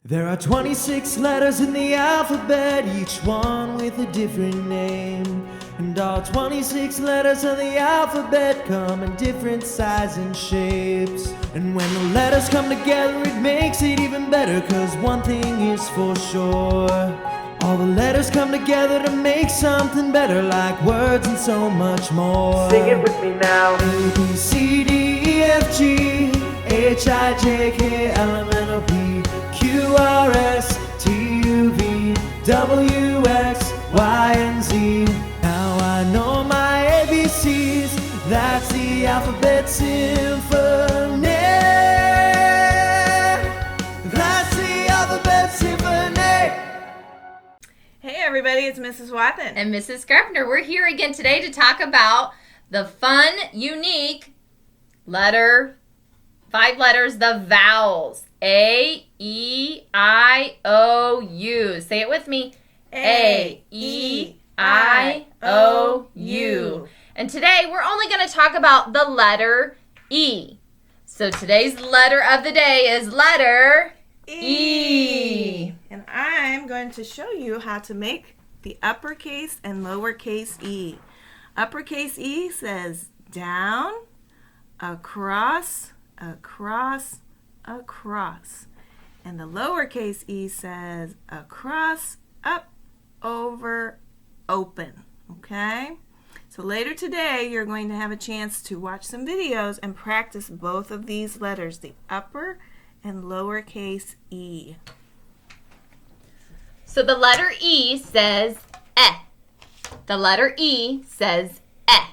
There are 26 letters in the alphabet, each one with a different name. And all 26 letters of the alphabet come in different sizes and shapes. And when the letters come together, it makes it even better, 'cause one thing is for sure: all the letters come together to make something better, like words and so much more. Sing it with me now. A, B, C, D, E, F, G, H, I, J, K, L, M, N, O, P, Q, R, S, T, U, V, W, X, Y, and Z. Now I know my ABCs, that's the alphabet symphony. That's the alphabet symphony. Hey everybody, it's Mrs. Wathen. And Mrs. Carpenter. We're here again today to talk about the fun, unique letter, 5 letters, the vowels. A, E, I, O, U. Say it with me. A, E, I, O, U. And today we're only going to talk about the letter E. So today's letter of the day is letter E. And I'm going to show you how to make the uppercase and lowercase e. Uppercase E says down, across, across, across. And the lowercase e says across, up, over, open. Okay? So later today, you're going to have a chance to watch some videos and practice both of these letters, the upper and lowercase e. So the letter E says eh. The letter E says eh.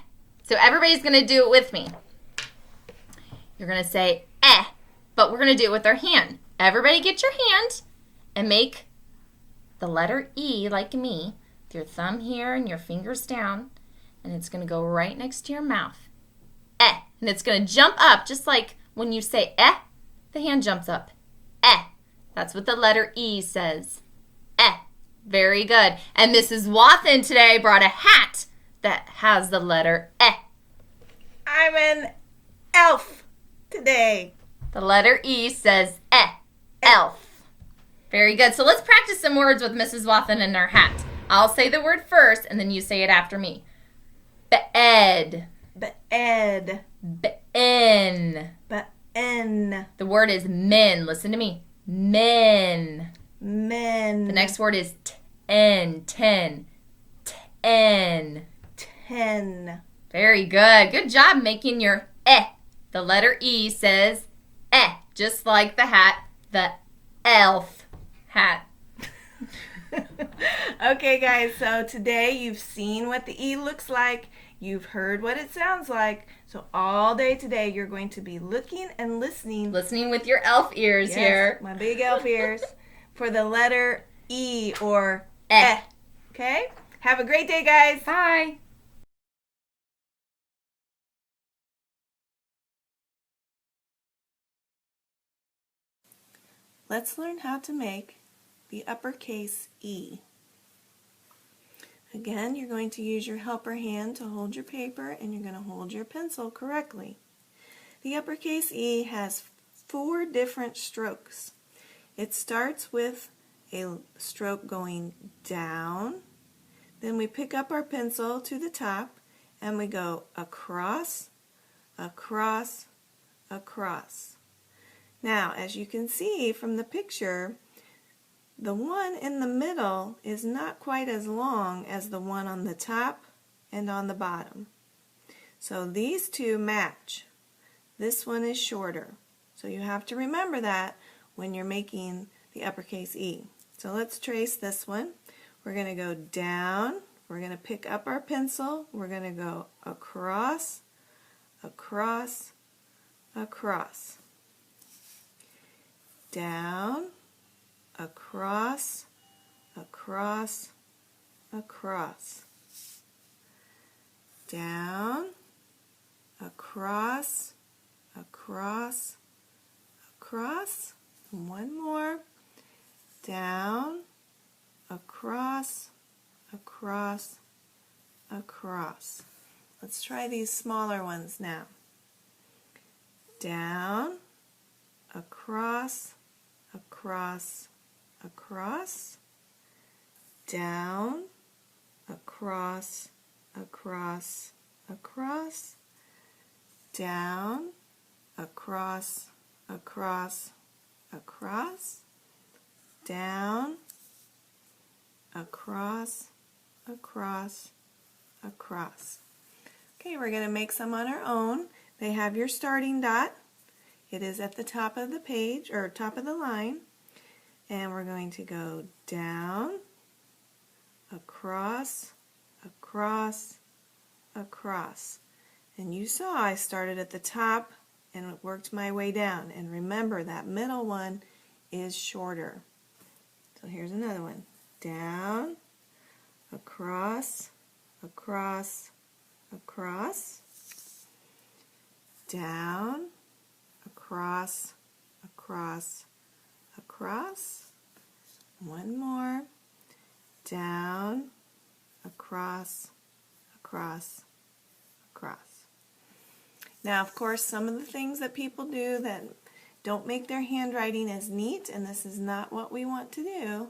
So everybody's going to do it with me. You're going to say eh, but we're going to do it with our hand. Everybody get your hand and make the letter E like me, with your thumb here and your fingers down, and it's going to go right next to your mouth. Eh. And it's going to jump up just like when you say eh, the hand jumps up. Eh. That's what the letter E says. Eh. Very good. And Mrs. Wathen today brought a hat that has the letter eh. I'm an elf today. The letter E says eh. Elf. Very good. So let's practice some words with Mrs. Wathen and her hat. I'll say the word first, and then you say it after me. Bed. Bed. Ben. Ben. The word is men. Listen to me. Men. Men. The next word is ten. Ten. Ten. 10. Very good. Good job making your eh. The letter E says eh, just like the hat, the elf hat. Okay, guys, so today you've seen what the E looks like. You've heard what it sounds like. So all day today you're going to be looking and listening. Listening with your elf ears Yes, here. my big elf ears, for the letter E or eh. Okay? Have a great day, guys. Bye. Let's learn how to make the uppercase E. Again, you're going to use your helper hand to hold your paper, and you're going to hold your pencil correctly. The uppercase E has 4 different strokes. It starts with a stroke going down, then we pick up our pencil to the top, and we go across, across, across. Now, as you can see from the picture, the one in the middle is not quite as long as the one on the top and on the bottom. So these two match. This one is shorter. So you have to remember that when you're making the uppercase E. So let's trace this one. We're going to go down. We're going to pick up our pencil. We're going to go across, across, across. Down, across, across, across. Down, across, across, across. One more. Down, across, across, across. Let's try these smaller ones now. Down, across, across, across, down, across, across, across, down, across, across, across, down, across, across, across. Okay, we're going to make some on our own. They have your starting dot. It is at the top of the page, or top of the line. And we're going to go down, across, across, across. And you saw I started at the top and worked my way down. And remember, that middle one is shorter. So here's another one. Down, across, across, across, down, across, across, across. One more. Down, across, across, across. Now, of course, some of the things that people do that don't make their handwriting as neat, and this is not what we want to do.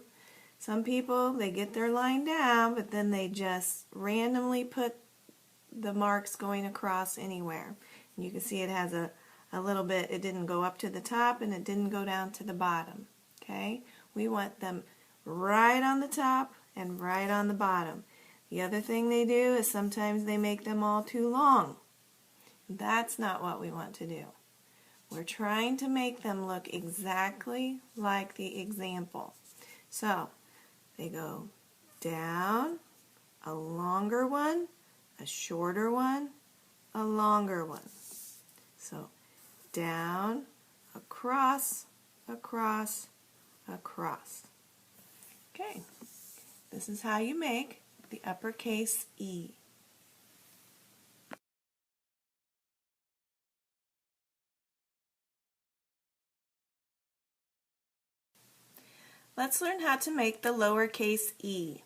Some people, they get their line down, but then they just randomly put the marks going across anywhere. And you can see it has a little bit, it didn't go up to the top and it didn't go down to the bottom. Okay? We want them right on the top and right on the bottom. The other thing they do is sometimes they make them all too long. That's not what we want to do. We're trying to make them look exactly like the example. So, they go down, a longer one, a shorter one, a longer one. So, down, across, across, across. Okay, this is how you make the uppercase E. Let's learn how to make the lowercase e.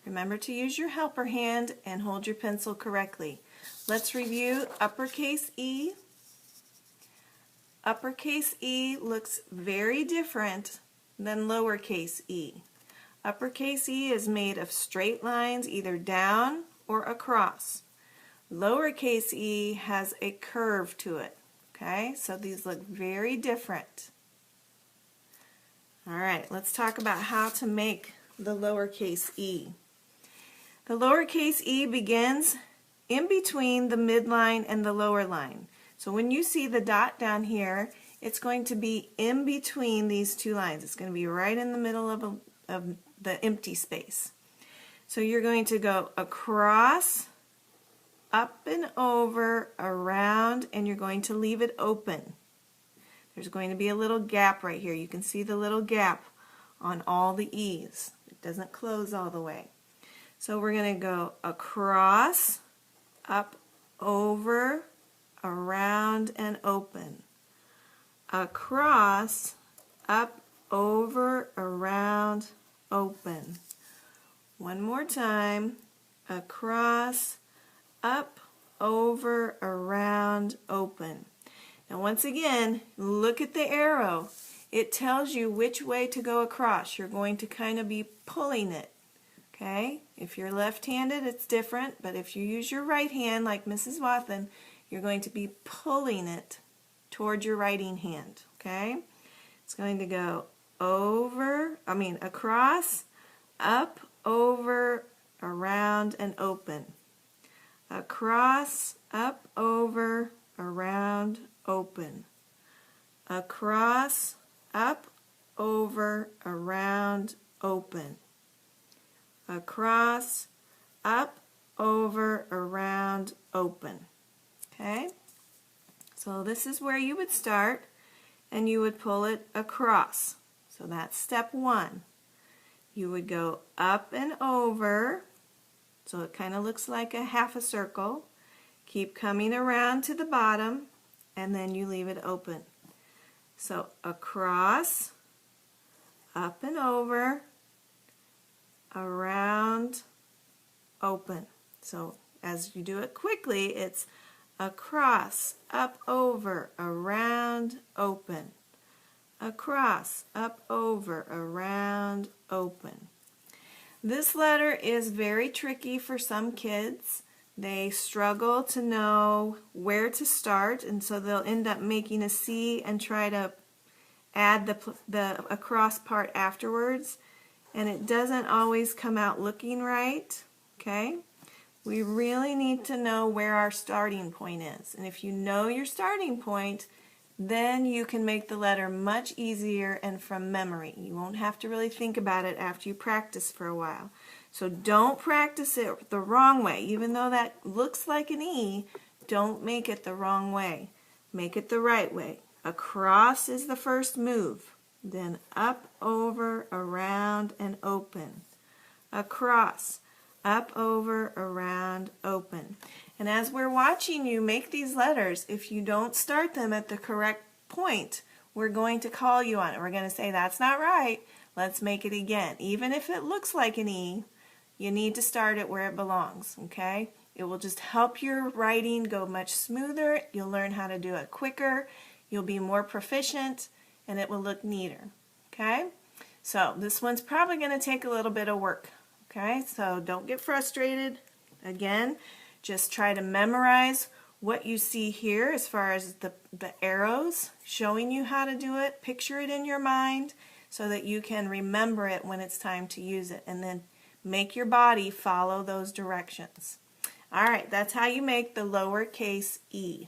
Remember to use your helper hand and hold your pencil correctly. Let's review uppercase E. Uppercase E looks very different than lowercase e. Uppercase e is made of straight lines either down or across. Lowercase e has a curve to it. Okay, so these look very different. Alright, let's talk about how to make the lowercase e. The lowercase e begins in between the midline and the lower line. So when you see the dot down here, it's going to be in between these two lines. It's going to be right in the middle of the empty space. So you're going to go across, up and over, around, and you're going to leave it open. There's going to be a little gap right here. You can see the little gap on all the E's. It doesn't close all the way. So we're going to go across, up, over, around, and open. Across, up, over, around, open. One more time. Across, up, over, around, open. Now once again, look at the arrow. It tells you which way to go across. You're going to kind of be pulling it. Okay? If you're left-handed, it's different, but if you use your right hand, like Mrs. Wathen, you're going to be pulling it toward your writing hand. Okay? It's going to go across, up, over, around, and open. Across, up, over, around, open. Across, up, over, around, open. Across, up, over, around, open. Okay? So this is where you would start, and you would pull it across. So that's step one. You would go up and over, so it kind of looks like a half a circle. Keep coming around to the bottom, and then you leave it open. So across, up and over, around, open. So as you do it quickly, it's across, up, over, around, open. across, up, over, around, open. This letter is very tricky for some kids. They struggle to know where to start, and so they'll end up making a C and try to add the across part afterwards, and it doesn't always come out looking right. Okay? We really need to know where our starting point is, and if you know your starting point, then you can make the letter much easier and from memory. You won't have to really think about it after you practice for a while. So don't practice it the wrong way. Even though that looks like an E, don't make it the wrong way. Make it the right way. Across is the first move. Then up, over, around, and open. Across. Up, over, around, open. And as we're watching you make these letters, if you don't start them at the correct point, we're going to call you on it. We're going to say, that's not right. Let's make it again. Even if it looks like an E, you need to start it where it belongs, okay? It will just help your writing go much smoother. You'll learn how to do it quicker. You'll be more proficient, and it will look neater, okay? So this one's probably going to take a little bit of work, okay? So don't get frustrated. Again, just try to memorize what you see here as far as the arrows showing you how to do it. Picture it in your mind so that you can remember it when it's time to use it, and then make your body follow those directions. All right, that's how you make the lowercase e.